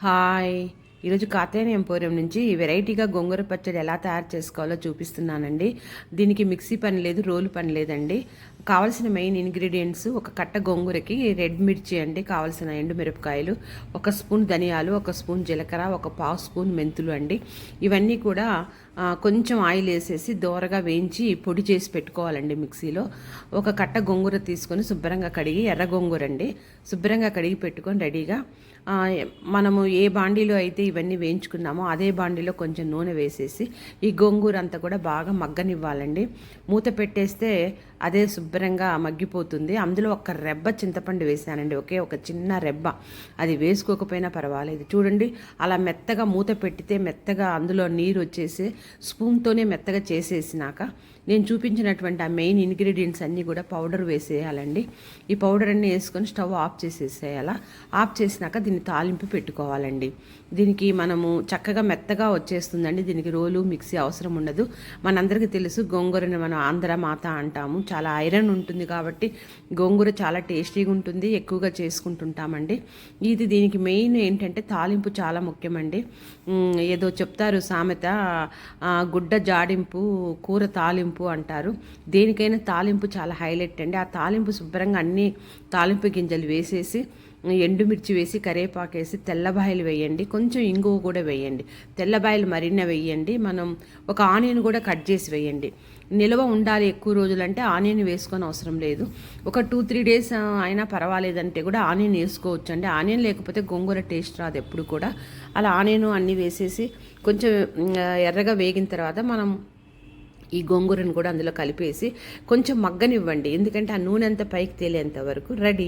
Hi, ఈరోజు Katyayani emporium నుంచి వెరైటీగా గోంగూర పచ్చడి ఎలా తయారు చేసుకోవాలో చూపిస్తున్నానండి. దీనికి మిక్సీ పని లేదు, రోలు పని లేదండి. కావాల్సిన మెయిన్ ఇంగ్రీడియంట్స్: ఒక కట్ట గోంగూరకి రెడ్ మిర్చి అండి, కావాల్సిన ఎండుమిరపకాయలు, ఒక స్పూన్ ధనియాలు, ఒక స్పూన్ జీలకర్ర, ఒక పావు స్పూన్ మెంతులు అండి. ఇవన్నీ కూడా కొంచెం ఆయిల్ వేసేసి దోరగా వేయించి పొడి చేసి పెట్టుకోవాలండి మిక్సీలో. ఒక కట్ట గోంగూర తీసుకొని శుభ్రంగా కడిగి, ఎర్ర గోంగూర అండి, శుభ్రంగా కడిగి పెట్టుకొని రెడీగా మనము ఏ బాండీలో అయితే ఇవన్నీ వేయించుకున్నామో అదే బాండీలో కొంచెం నూనె వేసేసి ఈ గోంగూర అంతా కూడా బాగా మగ్గనివ్వాలండి. మూత పెట్టేస్తే అదే శుభ్రంగా మగ్గిపోతుంది. అందులో ఒక రెబ్బ చింతపండు వేసానండి, ఒక చిన్న రెబ్బ. అది వేసుకోకపోయినా పర్వాలేదు. చూడండి, అలా మెత్తగా మూత పెట్టితే మెత్తగా అందులో నీరు వచ్చేసి స్పూన్తోనే మెత్తగా చేసేసినాక నేను చూపించినటువంటి ఆ మెయిన్ ఇంగ్రీడియంట్స్ అన్నీ కూడా పౌడర్ వేసేయాలండి. ఈ పౌడర్ అన్నీ వేసుకొని స్టవ్ ఆఫ్ చేసేసేయాలా. ఆఫ్ చేసినాక దీన్ని తాలింపు పెట్టుకోవాలండి. దీనికి మనము చక్కగా మెత్తగా వచ్చేస్తుందండి. దీనికి రోలు మిక్సీ అవసరం ఉండదు. మనందరికీ తెలుసు, గోంగూరని మనం ఆంధ్ర మాత అంటాము. చాలా ఐరన్ ఉంటుంది కాబట్టి గోంగూర చాలా టేస్టీగా ఉంటుంది, ఎక్కువగా చేసుకుంటుంటామండి. దీనికి మెయిన్ ఏంటంటే తాలింపు చాలా ముఖ్యమండి. ఏదో చెప్తారు సామెత, గుడ్డ జాడింపు కూర తాలింపు అంటారు. దేనికైనా తాలింపు చాలా హైలైట్ అండి. ఆ తాలింపు శుభ్రంగా అన్ని తాలింపు గింజలు వేసేసి, ఎండుమిర్చి వేసి, కరివేపాకు వేసి, తెల్లబాయలు వేయండి, కొంచెం ఇంగువ కూడా వేయండి. తెల్లబాయలు మరిన్న వేయండి. మనం ఒక ఆనియన్ కూడా కట్ చేసి వేయండి. నిల్వ ఉండాలి ఎక్కువ రోజులు అంటే ఆనియన్ వేసుకొని అవసరం లేదు. ఒక 2-3 డేస్ అయినా పర్వాలేదంటే కూడా ఆనియన్ వేసుకోవచ్చు అండి. ఆనియన్ లేకపోతే గోంగూర టేస్ట్ రాదు ఎప్పుడు కూడా. అలా ఆనియన్ అన్నీ వేసేసి కొంచెం ఎర్రగా వేగిన తర్వాత మనం ఈ గోంగూరను కూడా అందులో కలిపేసి కొంచెం మగ్గనివ్వండి. ఎందుకంటే ఆ నూనె అంతా పైకి తేలేంత వరకు రెడీ.